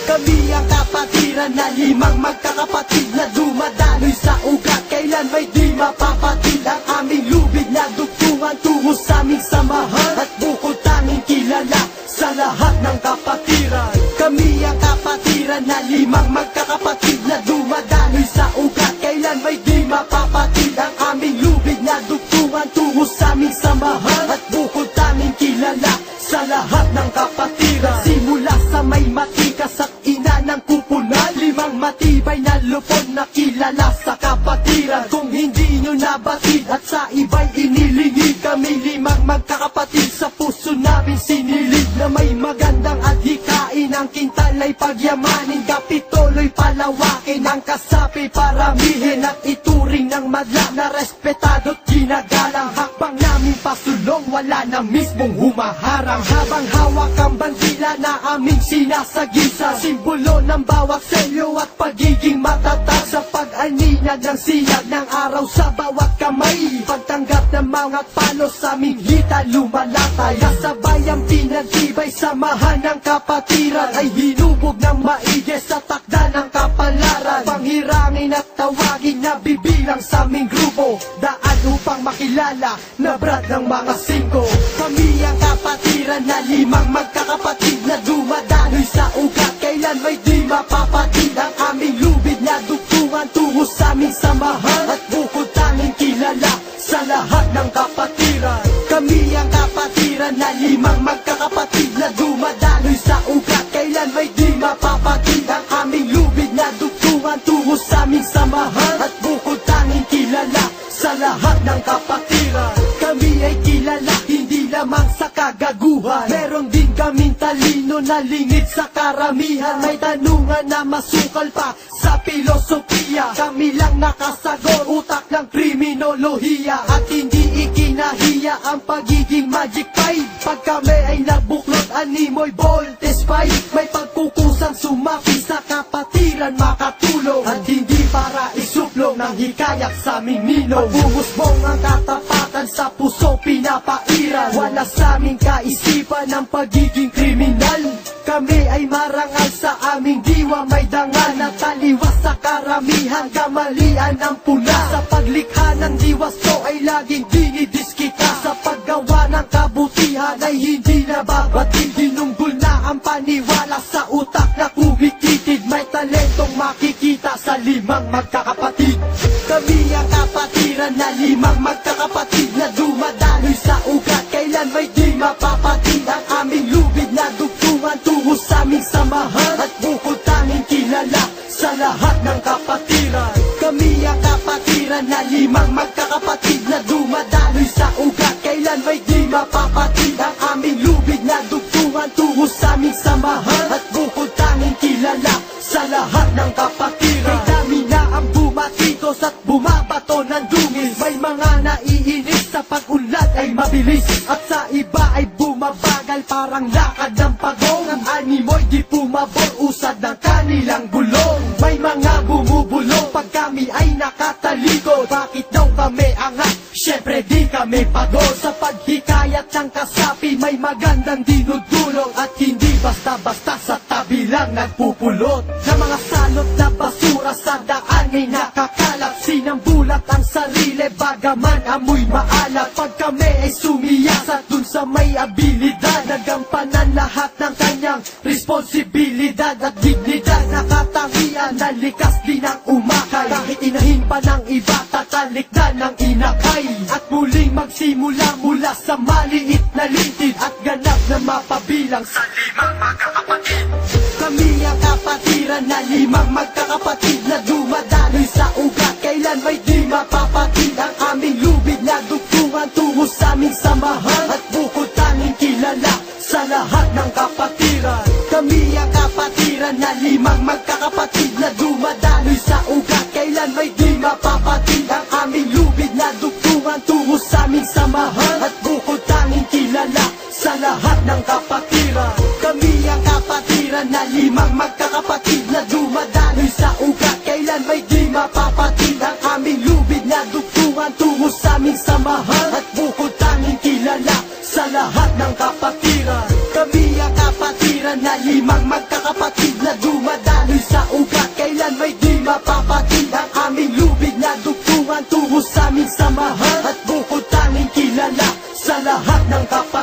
Kami ang kapatiran na limang magkakapatid na dumadaloy sa ugat. Kailan may di mapapatid ang aming lubid na dugtungan tungo sa aming samahan at bukod tanging kilala sa lahat ng kapatiran. Kami ang kapatiran na limang magkakapatid na dumadaloy sa ugat. Kailan may di mapapatid ang aming lubid na dugtungan tungo sa aming samahan at bukod tanging kilala sa lahat ng kapatiran. Simula sa may matikas at ina ng kupunan, limang matibay na lupon na kilala sa kapatiran. Kung hindi nyo nabatid at sa iba'y inilingid, kami limang magkakapatid sa puso namin sinilid. Na may magandang adhikain, ang kintal ay pagyamanin, kapitulo'y palawakin, ang kasapi paramihin at ituring ng madla na respetado't ginagalang. Hakbang namin pasulong, wala na mismong humaharang, habang hawak ang bandila na aming sinasagisa, simbolo ng bawat selyo at pagiging matatag sa pag-aninag ng sinag ng araw sa bawat kamay. Pagtanggap ng mga palos sa aming hita lumalatay, kasabay ang pinagtibay samahan ng kapatiran ay hinubog ng maigi sa takda ng kapalaran. Panghirangin at tawagin na bibilang sa aming grupo, daan upang makilala na brad ng mga singko. Kami ang kapatiran na limang magkakapatid na dumadaloy sa ugat. Kailan may di mapapatid ang aming lubid na dugtungan tungo sa aming samahan at bukod tanging kilala sa lahat ng kapatiran. Kami ang kapatiran na limang magkakapatid na dumadaloy sa ugat. Kailan may di mapapatid ang aming lubid na dugtungan tungo sa aming samahan at bukod tanging kilala sa lahat ng kapatiran. Kami ay kilala hindi lamang sa kagaguhan, meron din kaming talino na lingid sa karamihan. May tanungan na masukal pa sa filosofiya, kami lang nakasagot, utak ng kriminolohiya. At hindi ikinahiya ang pagiging magic five, pag kami ay nabuklod animoy voltage five. May pagkukusang sumapi sa kapatiran makatulong, at hindi para isuplong ng hikayat sa aming nino. Pagbumusbong ang katapatan sa puso pinapairal, wala sa aming kaisipan ang pagiging kriminal. Kami ay marangal sa aming diwa, may dangal na taliwas sa karamihan, kamalian ang pula. Sa paglikha ng diwas to ay laging dinidiskita, sa paggawa ng kabutihan ay hindi nababatid. Dinunggol na ang paniwala sa utak na kumikitid, may talentong makikita sa limang magkakapatid. Kami ang kapatiran na limang magkakapatid na dumadaloy sa ugat. Kailan may di mapapatid ang aming lubid na dugtungan tungo sa aming samahan at bukod tanging kilala sa lahat ng kapatiran. Kami ang kapatiran na limang magkakapatid na dumadaloy sa ugat. Kailan may di mapapatid ang aming lubid na dugtungan tungo sa aming samahan at bukod tanging kilala sa lahat ng kapatiran. Kay dami na ang bumatikos at bumabato ng dungis, may mga naiinis sa pag-unlad ay mabilis, at sa iba ay bumabagal parang lakad ng pagong. Ang animoy di pumabor usad ng kanilang gulong, may mga bumubulong pag kami ay nakatalikod. Bakit daw kami angat? Syempre di kami pagod. Sa paghikayat ng kasapi may magandang dinudulong, at hindi basta-basta sa tabi lang nagpupulot na mga salot na basura sa daan ay nakakalat. Sinambulat ang sarili bagaman amoy maalat, pag kami ay sumiyasat dun sa may abilidad, nagampanan lahat ng kanyang responsibilidad at dignidad. Nakatangian na likas din ang umakay, kahit inahin pa ng iba tatalikdan ng inakay, at muling magsimula mula sa maliit na lintid at ganap na mapabilang sa limang magkakapatid. Kami ang kapatiran na limang magkakapatid na dumadaloy sa ugat. Kailan may di mapapatid ang aming lubid na dugtungan tungo sa aming samahan at bukod tanging kilala sa lahat ng kapatiran. Kami ang kapatiran na limang magkakapatid na dumadaloy sa ugat. Kailan may di mapapatid ang aming lubid na dugtungan tungo sa aming samahan at bukod tanging kilala sa lahat ng kapatiran. Kami ang kapatiran na limang magkakapatid na dumadaloy sa ugat. Kailan may di mapapatid ang aming lubid na dugtungan tungo sa aming samahan at bukod tanging kilala sa lahat ng kapatiran. Kami ang kapatiran na limang magkakapatid na dumadaloy sa lahat ng kapatid